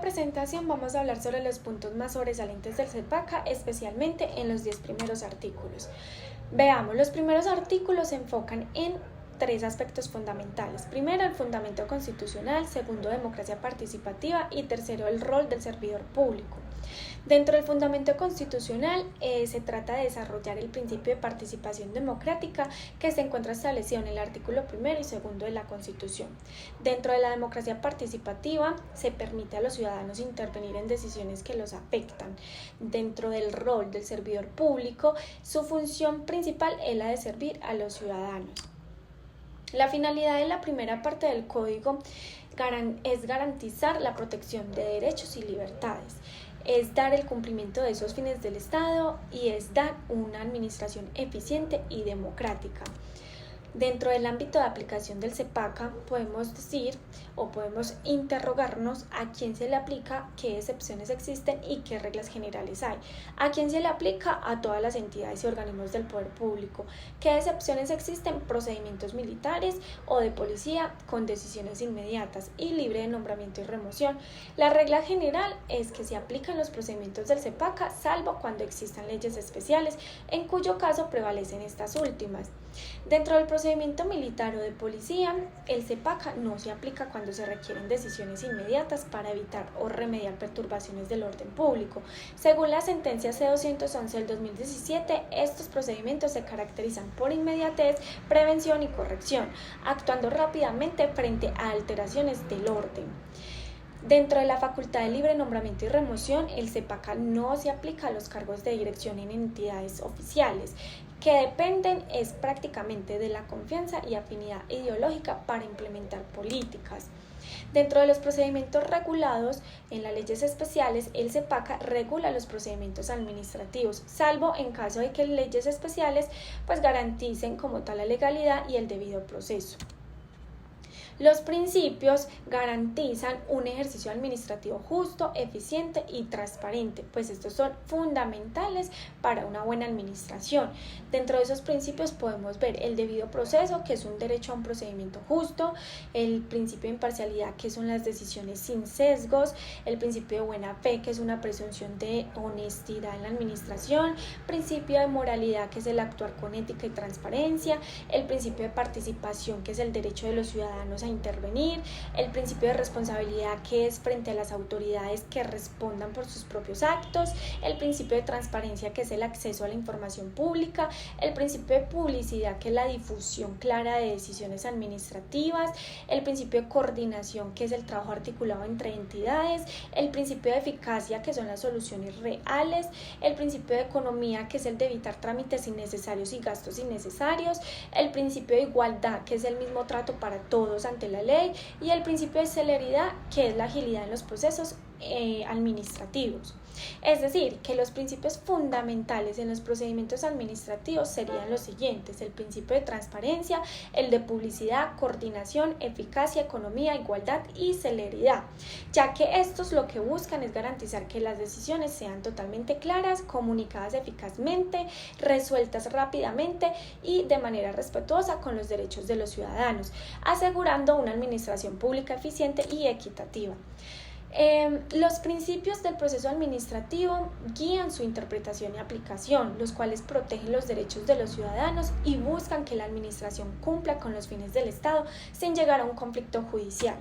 presentación vamos a hablar sobre los puntos más sobresalientes del CEPACA, especialmente en los 10 primeros artículos. Veamos, los primeros artículos se enfocan en tres aspectos fundamentales. Primero, el fundamento constitucional, segundo, democracia participativa y tercero, el rol del servidor público. Dentro del fundamento constitucional se trata de desarrollar el principio de participación democrática que se encuentra establecido en el artículo 1 y 2 de la Constitución. Dentro de la democracia participativa se permite a los ciudadanos intervenir en decisiones que los afectan. Dentro del rol del servidor público, su función principal es la de servir a los ciudadanos. La finalidad de la primera parte del Código es garantizar la protección de derechos y libertades, es dar el cumplimiento de esos fines del Estado y es dar una administración eficiente y democrática. Dentro del ámbito de aplicación del CEPACA podemos decir o podemos interrogarnos a quién se le aplica, qué excepciones existen y qué reglas generales hay. ¿A quién se le aplica? A todas las entidades y organismos del poder público. ¿Qué excepciones existen? Procedimientos militares o de policía con decisiones inmediatas y libre de nombramiento y remoción. La regla general es que se aplican los procedimientos del CEPACA salvo cuando existan leyes especiales, en cuyo caso prevalecen estas últimas. Dentro del procedimiento militar o de policía, el CEPACA no se aplica cuando se requieren decisiones inmediatas para evitar o remediar perturbaciones del orden público. Según la sentencia C-211 del 2017, estos procedimientos se caracterizan por inmediatez, prevención y corrección, actuando rápidamente frente a alteraciones del orden. Dentro de la facultad de libre nombramiento y remoción, el CEPACA no se aplica a los cargos de dirección en entidades oficiales, que dependen prácticamente de la confianza y afinidad ideológica para implementar políticas. Dentro de los procedimientos regulados en las leyes especiales, el CEPACA regula los procedimientos administrativos, salvo en caso de que leyes especiales garanticen como tal la legalidad y el debido proceso. Los principios garantizan un ejercicio administrativo justo, eficiente y transparente, pues estos son fundamentales para una buena administración. Dentro de esos principios podemos ver el debido proceso, que es un derecho a un procedimiento justo, el principio de imparcialidad, que son las decisiones sin sesgos, el principio de buena fe, que es una presunción de honestidad en la administración, principio de moralidad, que es el actuar con ética y transparencia, el principio de participación, que es el derecho de los ciudadanos a intervenir, el principio de responsabilidad, que es frente a las autoridades que respondan por sus propios actos, el principio de transparencia, que es el acceso a la información pública, el principio de publicidad, que es la difusión clara de decisiones administrativas, el principio de coordinación, que es el trabajo articulado entre entidades, el principio de eficacia, que son las soluciones reales, el principio de economía, que es el de evitar trámites innecesarios y gastos innecesarios, el principio de igualdad, que es el mismo trato para todos ante la ley, y el principio de celeridad, que es la agilidad en los procesos administrativos. Es decir, que los principios fundamentales en los procedimientos administrativos serían los siguientes: el principio de transparencia, el de publicidad, coordinación, eficacia, economía, igualdad y celeridad, ya que estos lo que buscan es garantizar que las decisiones sean totalmente claras, comunicadas eficazmente, resueltas rápidamente y de manera respetuosa con los derechos de los ciudadanos, asegurando una administración pública eficiente y equitativa. Los principios del proceso administrativo guían su interpretación y aplicación, los cuales protegen los derechos de los ciudadanos y buscan que la administración cumpla con los fines del Estado sin llegar a un conflicto judicial.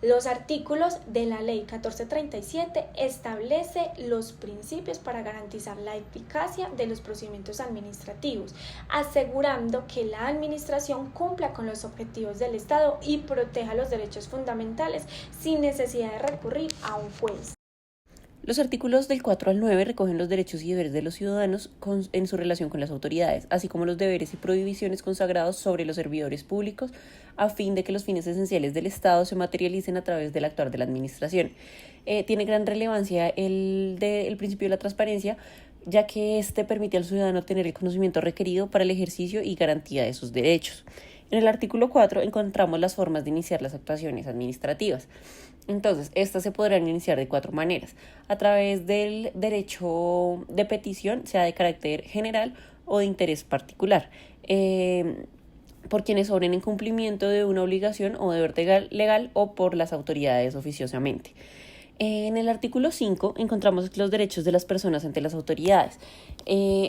Los artículos de la Ley 1437 establece los principios para garantizar la eficacia de los procedimientos administrativos, asegurando que la administración cumpla con los objetivos del Estado y proteja los derechos fundamentales sin necesidad de recurrir a un juez. Los artículos del 4 al 9 recogen los derechos y deberes de los ciudadanos en su relación con las autoridades, así como los deberes y prohibiciones consagrados sobre los servidores públicos, a fin de que los fines esenciales del Estado se materialicen a través del actuar de la administración. Tiene gran relevancia el principio de la transparencia, ya que este permite al ciudadano tener el conocimiento requerido para el ejercicio y garantía de sus derechos. En el artículo 4 encontramos las formas de iniciar las actuaciones administrativas. Entonces, estas se podrán iniciar de 4 maneras: a través del derecho de petición, sea de carácter general o de interés particular, por quienes obren en cumplimiento de una obligación o deber legal o por las autoridades oficiosamente. En el artículo 5 encontramos los derechos de las personas ante las autoridades.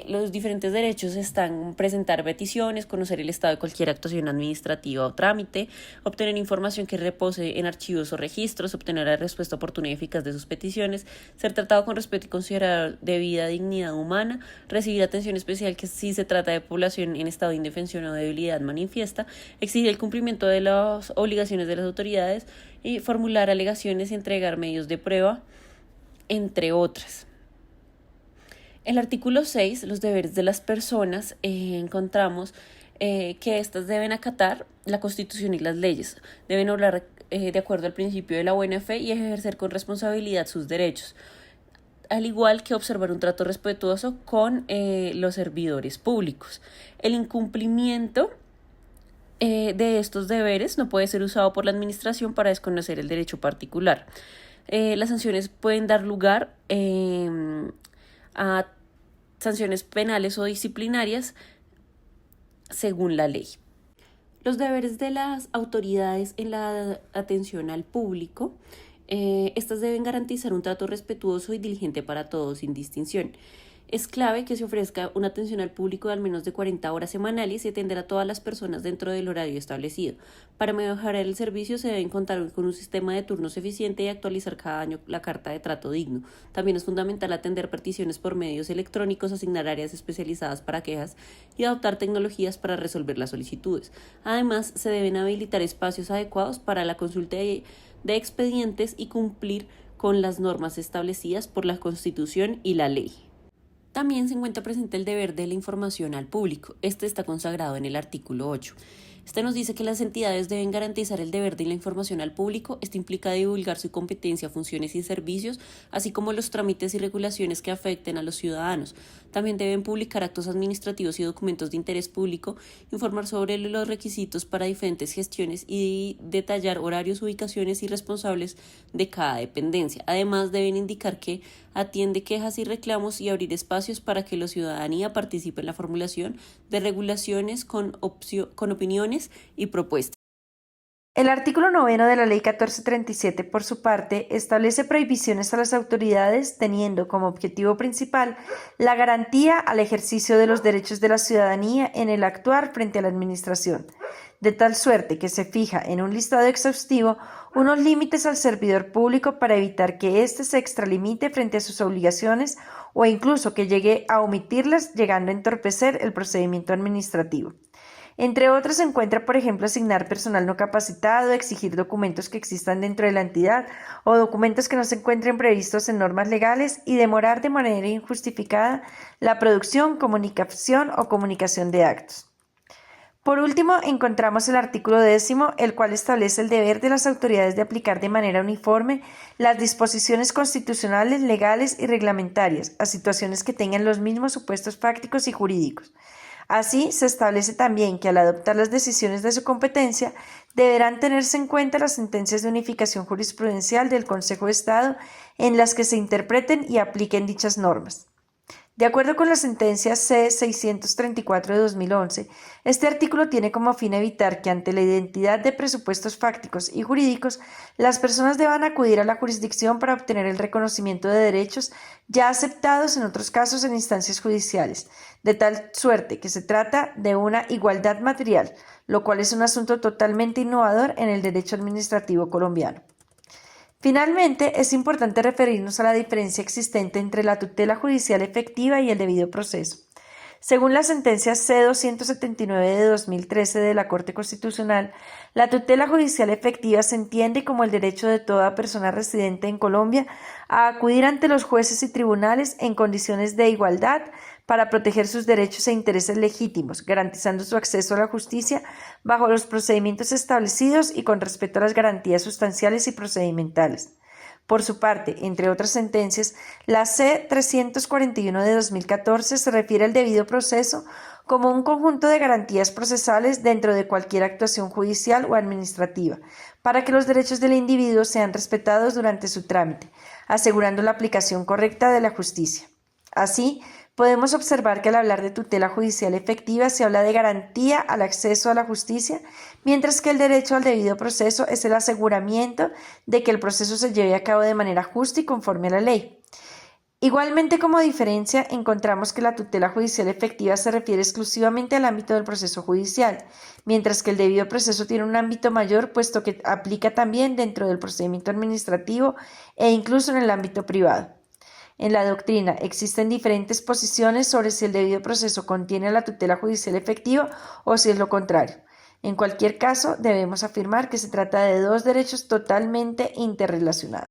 Los diferentes derechos están presentar peticiones, conocer el estado de cualquier actuación administrativa o trámite, obtener información que repose en archivos o registros, obtener la respuesta oportuna y eficaz de sus peticiones, ser tratado con respeto y considerar debida dignidad humana, recibir atención especial que si se trata de población en estado de indefensión o debilidad manifiesta, exigir el cumplimiento de las obligaciones de las autoridades y formular alegaciones y entregar medios de prueba, entre otras. En el artículo 6, los deberes de las personas, encontramos que éstas deben acatar la Constitución y las leyes, deben obrar de acuerdo al principio de la buena fe y ejercer con responsabilidad sus derechos, al igual que observar un trato respetuoso con los servidores públicos. El incumplimiento de estos deberes no puede ser usado por la administración para desconocer el derecho particular. Las sanciones pueden dar lugar a sanciones penales o disciplinarias según la ley. Los deberes de las autoridades en la atención al público. Estas deben garantizar un trato respetuoso y diligente para todos, sin distinción. Es clave que se ofrezca una atención al público de al menos de 40 horas semanales y atender a todas las personas dentro del horario establecido. Para mejorar el servicio se debe contar con un sistema de turnos eficiente y actualizar cada año la carta de trato digno. También es fundamental atender peticiones por medios electrónicos, asignar áreas especializadas para quejas y adoptar tecnologías para resolver las solicitudes. Además, se deben habilitar espacios adecuados para la consulta de expedientes y cumplir con las normas establecidas por la Constitución y la ley. También se encuentra presente el deber de la información al público. Este está consagrado en el artículo 8. Este nos dice que las entidades deben garantizar el deber de la información al público. Esto implica divulgar su competencia, funciones y servicios, así como los trámites y regulaciones que afecten a los ciudadanos. También deben publicar actos administrativos y documentos de interés público, informar sobre los requisitos para diferentes gestiones y detallar horarios, ubicaciones y responsables de cada dependencia. Además, deben indicar que atiende quejas y reclamos y abrir espacios para que la ciudadanía participe en la formulación de regulaciones con opiniones y propuestas. El artículo 9 de la Ley 1437, por su parte, establece prohibiciones a las autoridades teniendo como objetivo principal la garantía al ejercicio de los derechos de la ciudadanía en el actuar frente a la administración, de tal suerte que se fija en un listado exhaustivo unos límites al servidor público para evitar que éste se extralimite frente a sus obligaciones o incluso que llegue a omitirlas, llegando a entorpecer el procedimiento administrativo. Entre otros se encuentra, por ejemplo, asignar personal no capacitado, exigir documentos que existan dentro de la entidad o documentos que no se encuentren previstos en normas legales y demorar de manera injustificada la producción, comunicación o comunicación de actos. Por último, encontramos el artículo 10, el cual establece el deber de las autoridades de aplicar de manera uniforme las disposiciones constitucionales, legales y reglamentarias a situaciones que tengan los mismos supuestos fácticos y jurídicos. Así, se establece también que al adoptar las decisiones de su competencia, deberán tenerse en cuenta las sentencias de unificación jurisprudencial del Consejo de Estado en las que se interpreten y apliquen dichas normas. De acuerdo con la sentencia C-634 de 2011, este artículo tiene como fin evitar que ante la identidad de presupuestos fácticos y jurídicos, las personas deban acudir a la jurisdicción para obtener el reconocimiento de derechos ya aceptados en otros casos en instancias judiciales, de tal suerte que se trata de una igualdad material, lo cual es un asunto totalmente innovador en el derecho administrativo colombiano. Finalmente, es importante referirnos a la diferencia existente entre la tutela judicial efectiva y el debido proceso. Según la sentencia C-279 de 2013 de la Corte Constitucional, la tutela judicial efectiva se entiende como el derecho de toda persona residente en Colombia a acudir ante los jueces y tribunales en condiciones de igualdad para proteger sus derechos e intereses legítimos, garantizando su acceso a la justicia bajo los procedimientos establecidos y con respeto a las garantías sustanciales y procedimentales. Por su parte, entre otras sentencias, la C-341 de 2014 se refiere al debido proceso como un conjunto de garantías procesales dentro de cualquier actuación judicial o administrativa, para que los derechos del individuo sean respetados durante su trámite, asegurando la aplicación correcta de la justicia. Así, Podemos observar que al hablar de tutela judicial efectiva se habla de garantía al acceso a la justicia, mientras que el derecho al debido proceso es el aseguramiento de que el proceso se lleve a cabo de manera justa y conforme a la ley. Igualmente, como diferencia, encontramos que la tutela judicial efectiva se refiere exclusivamente al ámbito del proceso judicial, mientras que el debido proceso tiene un ámbito mayor, puesto que aplica también dentro del procedimiento administrativo e incluso en el ámbito privado. En la doctrina existen diferentes posiciones sobre si el debido proceso contiene la tutela judicial efectiva o si es lo contrario. En cualquier caso, debemos afirmar que se trata de dos derechos totalmente interrelacionados.